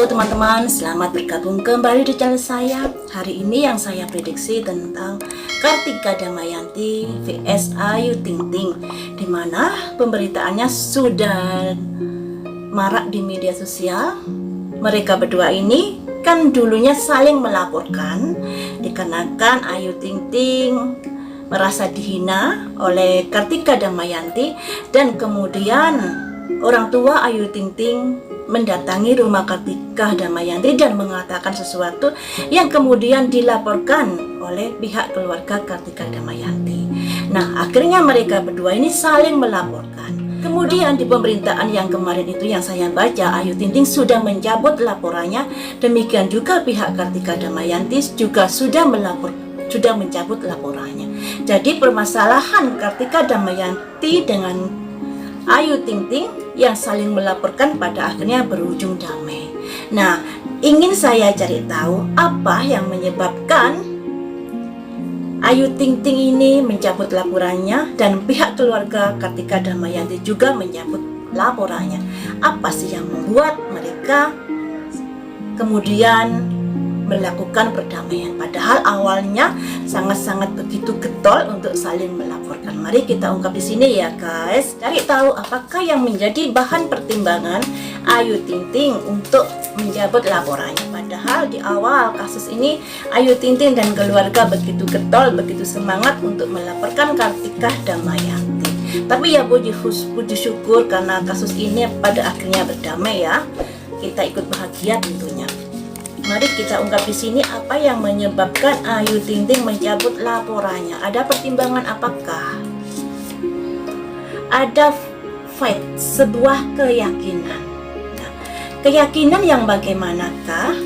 Halo teman-teman, selamat bergabung kembali di channel saya. Hari ini yang saya prediksi tentang Kartika Damayanti vs Ayu Ting Ting, dimana pemberitaannya sudah marak di media sosial. Mereka berdua ini kan dulunya saling melaporkan dikarenakan Ayu Ting Ting merasa dihina oleh Kartika Damayanti, dan kemudian orang tua Ayu Ting Ting mendatangi rumah Kartika Damayanti dan mengatakan sesuatu yang kemudian dilaporkan oleh pihak keluarga Kartika Damayanti. Nah, akhirnya mereka berdua ini saling melaporkan. Kemudian di pemberitaan yang kemarin itu yang saya baca, Ayu Ting Ting sudah mencabut laporannya. Demikian juga pihak Kartika Damayanti juga sudah mencabut laporannya. Jadi permasalahan Kartika Damayanti dengan Ayu Ting Ting yang saling melaporkan pada akhirnya berujung damai. Nah, ingin saya cari tahu apa yang menyebabkan Ayu Ting Ting ini mencabut laporannya dan pihak keluarga Kartika Damayanti juga mencabut laporannya. Apa sih yang membuat mereka kemudian melakukan perdamaian, padahal awalnya sangat-sangat begitu getol untuk saling melaporkan. Mari kita ungkap di sini ya guys. Cari tahu apakah yang menjadi bahan pertimbangan Ayu Ting Ting untuk mencabut laporannya. Padahal di awal kasus ini Ayu Ting Ting dan keluarga begitu getol, begitu semangat untuk melaporkan Kartika Damayanti. Tapi ya puji syukur karena kasus ini pada akhirnya berdamai ya. Kita ikut bahagia tentunya. Mari kita ungkap di sini apa yang menyebabkan Ayu Ting Ting mencabut laporannya. Ada pertimbangan apakah? Ada faith, sebuah keyakinan. Nah, keyakinan yang bagaimanakah?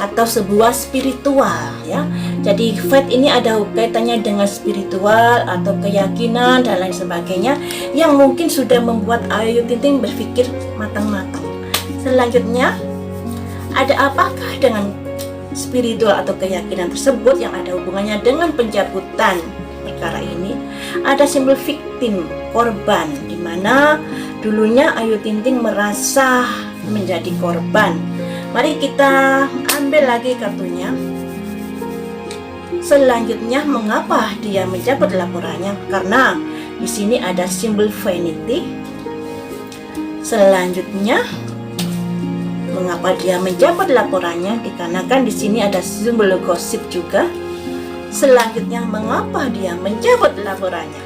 Atau sebuah spiritual ya. Jadi faith ini ada kaitannya dengan spiritual atau keyakinan dan lain sebagainya yang mungkin sudah membuat Ayu Ting Ting berpikir matang-matang. Selanjutnya, ada apakah dengan spiritual atau keyakinan tersebut yang ada hubungannya dengan pencabutan perkara ini? Ada simbol victim, korban, di mana dulunya Ayu Ting Ting merasa menjadi korban. Mari kita ambil lagi kartunya. Selanjutnya, mengapa dia mencabut laporannya? Karena di sini ada simbol vanity. Selanjutnya, mengapa dia mencabut laporannya? Dikarenakan di sini ada simbol gosip juga. Selanjutnya, mengapa dia mencabut laporannya?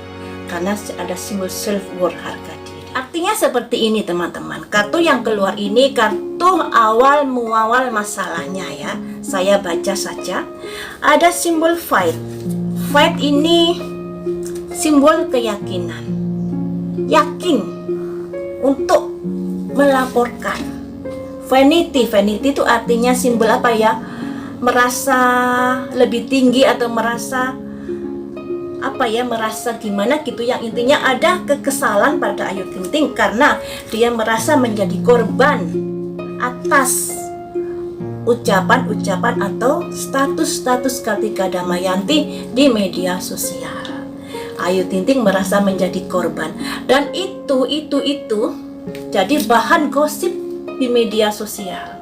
Karena ada simbol self worth, harga diri. Artinya seperti ini teman-teman. Kartu yang keluar ini kartu awal muawal masalahnya ya. Saya baca saja. Ada simbol fight. Fight ini simbol keyakinan. Yakin untuk melaporkan. Vanity itu artinya simbol apa ya? Merasa lebih tinggi atau merasa apa ya? Merasa gimana gitu, yang intinya ada kekesalan pada Ayu Ting Ting karena dia merasa menjadi korban atas ucapan-ucapan atau status-status Kartika Damayanti di media sosial. Ayu Ting Ting merasa menjadi korban dan itu jadi bahan gosip di media sosial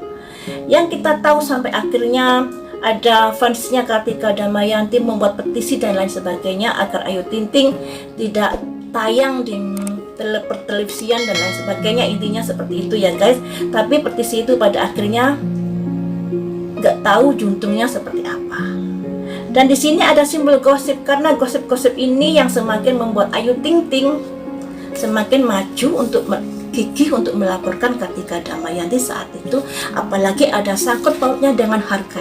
yang kita tahu sampai akhirnya ada fansnya Kartika Damayanti membuat petisi dan lain sebagainya agar Ayu Ting Ting tidak tayang di televisian dan lain sebagainya. Intinya seperti itu ya guys. Tapi petisi itu pada akhirnya nggak tahu juntungnya seperti apa. Dan di sini ada simbol gosip karena gosip-gosip ini yang semakin membuat Ayu Ting Ting semakin maju untuk gigih untuk melaporkan Kartika Damayanti saat itu, apalagi ada sangkut pautnya dengan harga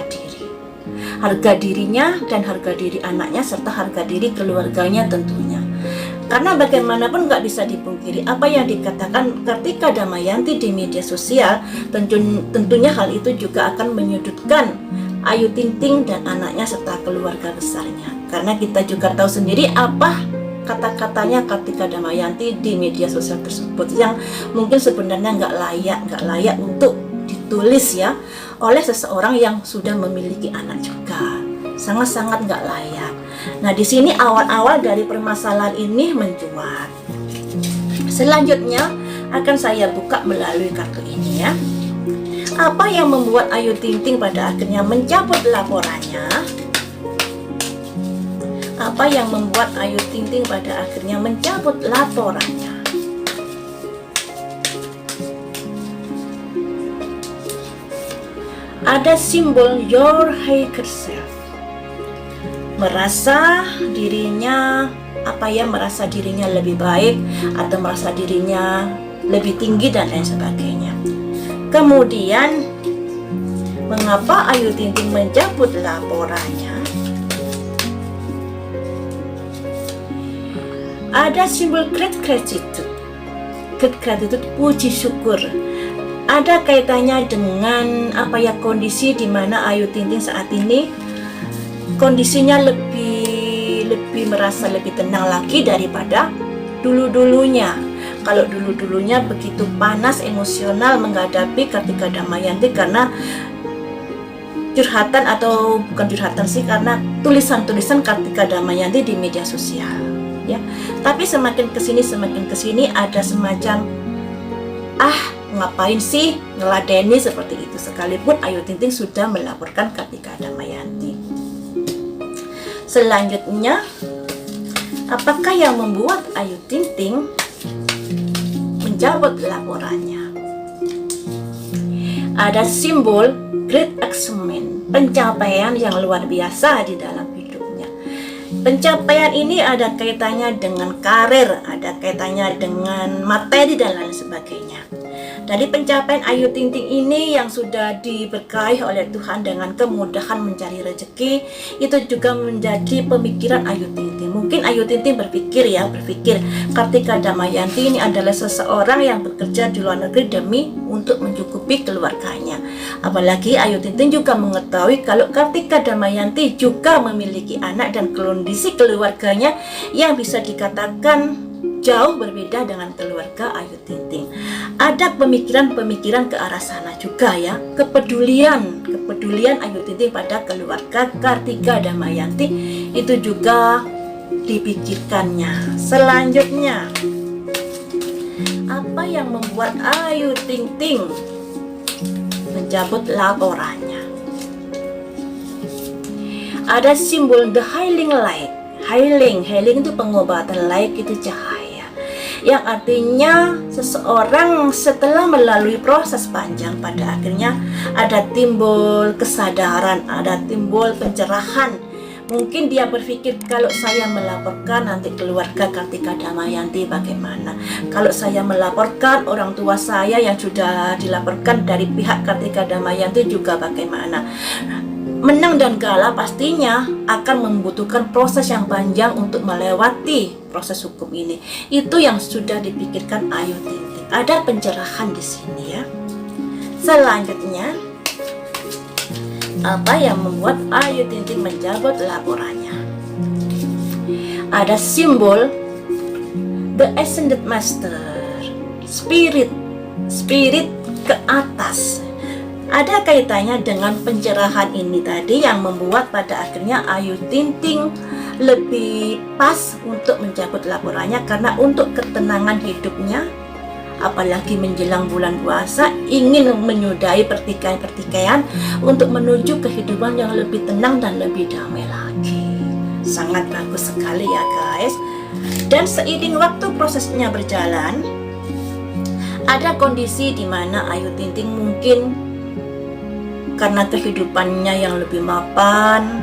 dirinya dan harga diri anaknya serta harga diri keluarganya tentunya. Karena bagaimanapun nggak bisa dipungkiri apa yang dikatakan Kartika Damayanti di media sosial, tentunya hal itu juga akan menyudutkan Ayu Ting Ting dan anaknya serta keluarga besarnya. Karena kita juga tahu sendiri apa kata-katanya Kartika Damayanti di media sosial tersebut yang mungkin sebenarnya nggak layak untuk ditulis ya oleh seseorang yang sudah memiliki anak juga. Sangat-sangat nggak layak. Nah, di sini awal-awal dari permasalahan ini mencuat. Selanjutnya akan saya buka melalui kartu ini ya. Apa yang membuat Ayu Ting Ting pada akhirnya mencabut laporannya? Apa yang membuat Ayu Ting Ting pada akhirnya mencabut laporannya? Ada simbol your higher self. Merasa dirinya merasa dirinya lebih baik atau merasa dirinya lebih tinggi dan lain sebagainya. Kemudian mengapa Ayu Ting Ting mencabut laporannya? Ada simbol great gratitude. Great gratitude, puji syukur. Ada kaitannya dengan kondisi di mana Ayu Ting Ting saat ini kondisinya lebih merasa lebih tenang lagi daripada dulu-dulunya. Kalau dulu-dulunya begitu panas emosional menghadapi Kartika Damayanti karena curhatan, atau bukan curhatan sih, karena tulisan-tulisan Kartika Damayanti di media sosial, ya. Tapi semakin kesini ada semacam ngapain sih ngeladeni seperti itu, sekalipun Ayu Ting Ting sudah melaporkan Kartika Damayanti. Selanjutnya, apakah yang membuat Ayu Ting Ting mencabut laporannya? Ada simbol great achievement, pencapaian yang luar biasa di dalam hidupnya. Pencapaian ini ada kaitannya dengan karir, ada kaitannya dengan materi dan lain sebagainya. Dari pencapaian Ayu Ting Ting ini yang sudah diberkahi oleh Tuhan dengan kemudahan mencari rezeki, itu juga menjadi pemikiran Ayu Ting Ting. Mungkin Ayu Ting Ting berpikir Kartika Damayanti ini adalah seseorang yang bekerja di luar negeri demi untuk mencukupi keluarganya. Apalagi Ayu Ting Ting juga mengetahui kalau Kartika Damayanti juga memiliki anak dan kondisi keluarganya yang bisa dikatakan jauh berbeda dengan keluarga Ayu Ting Ting. Ada pemikiran-pemikiran ke arah sana juga, ya. Kepedulian Ayu Ting Ting pada keluarga Kartika Damayanti itu juga dipikirkannya. Selanjutnya, apa yang membuat Ayu Ting Ting mencabut laporannya? Ada simbol the healing light. Healing itu pengobatan, light itu cahaya, yang artinya seseorang setelah melalui proses panjang pada akhirnya ada timbul kesadaran, ada timbul pencerahan. Mungkin dia berpikir, kalau saya melaporkan nanti keluarga Kartika Damayanti bagaimana? Kalau saya melaporkan orang tua saya yang sudah dilaporkan dari pihak Kartika Damayanti juga bagaimana? Menang dan kalah pastinya akan membutuhkan proses yang panjang untuk melewati proses hukum ini. Itu yang sudah dipikirkan Ayu Ting Ting. Ada pencerahan di sini, ya. Selanjutnya, apa yang membuat Ayu Ting Ting mencabut laporannya? Ada simbol the Ascended Master, spirit ke atas. Ada kaitannya dengan pencerahan ini tadi yang membuat pada akhirnya Ayu Ting Ting lebih pas untuk mencabut laporannya, karena untuk ketenangan hidupnya, apalagi menjelang bulan puasa, ingin menyudahi pertikaian untuk menuju kehidupan yang lebih tenang dan lebih damai lagi. Sangat bagus sekali, ya guys. Dan seiring waktu prosesnya berjalan, ada kondisi di mana Ayu Ting Ting mungkin karena kehidupannya yang lebih mapan,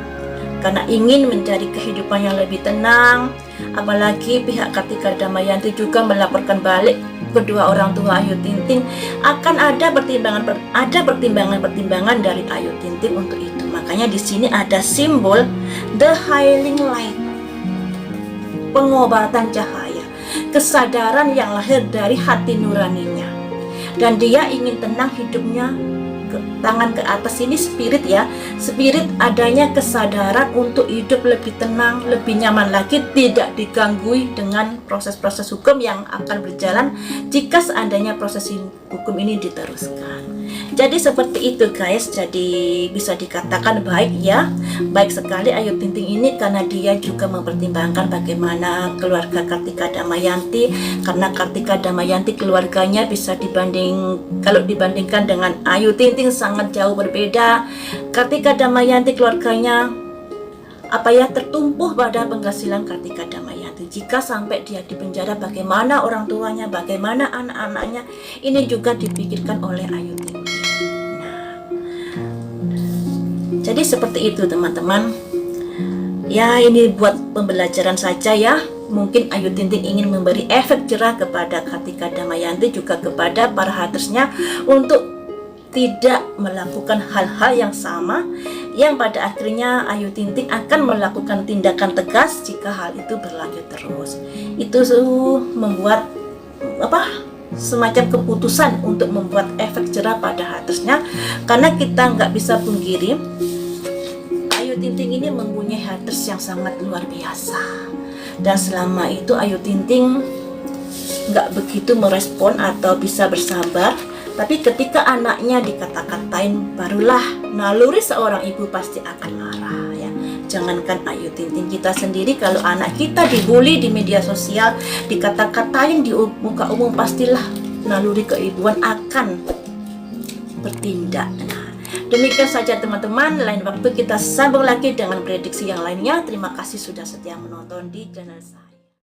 karena ingin mencari kehidupan yang lebih tenang, apalagi pihak Kartika Damayanti juga melaporkan balik kedua orang tua Ayu Ting Ting, akan ada pertimbangan dari Ayu Ting Ting untuk itu. Makanya di sini ada simbol the healing light, pengobatan cahaya, kesadaran yang lahir dari hati nuraninya, dan dia ingin tenang hidupnya. Tangan ke atas ini spirit, ya. Spirit adanya kesadaran untuk hidup lebih tenang, lebih nyaman lagi, tidak diganggu dengan proses-proses hukum yang akan berjalan jika seandainya proses hukum ini diteruskan. Jadi seperti itu guys, jadi bisa dikatakan baik ya, baik sekali Ayu Ting Ting ini karena dia juga mempertimbangkan bagaimana keluarga Kartika Damayanti, karena Kartika Damayanti keluarganya bisa kalau dibandingkan dengan Ayu Ting Ting sangat jauh berbeda. Kartika Damayanti keluarganya tertumpuh pada penghasilan Kartika Damayanti. Jika sampai dia di penjara, bagaimana orang tuanya, bagaimana anak-anaknya, ini juga dipikirkan oleh Ayu Ting Ting. Jadi seperti itu teman-teman. Ya, ini buat pembelajaran saja ya. Mungkin Ayu Ting Ting ingin memberi efek jerah kepada Kartika Damayanti, juga kepada para hatersnya untuk tidak melakukan hal-hal yang sama, yang pada akhirnya Ayu Ting Ting akan melakukan tindakan tegas jika hal itu berlanjut terus. Itu membuat semacam keputusan untuk membuat efek jerah pada hatersnya, karena kita nggak bisa pungkiri Ayu Ting Ting ini mempunyai haters yang sangat luar biasa, dan selama itu Ayu Ting Ting nggak begitu merespon atau bisa bersabar. Tapi ketika anaknya dikata-katain, barulah naluri seorang ibu pasti akan marah ya. Jangankan Ayu Ting Ting, kita sendiri kalau anak kita dibully di media sosial, dikata-katain di muka umum, pastilah naluri keibuan akan bertindak. Nah, demikian saja teman-teman, lain waktu kita sambung lagi dengan prediksi yang lainnya. Terima kasih sudah setia menonton di channel saya.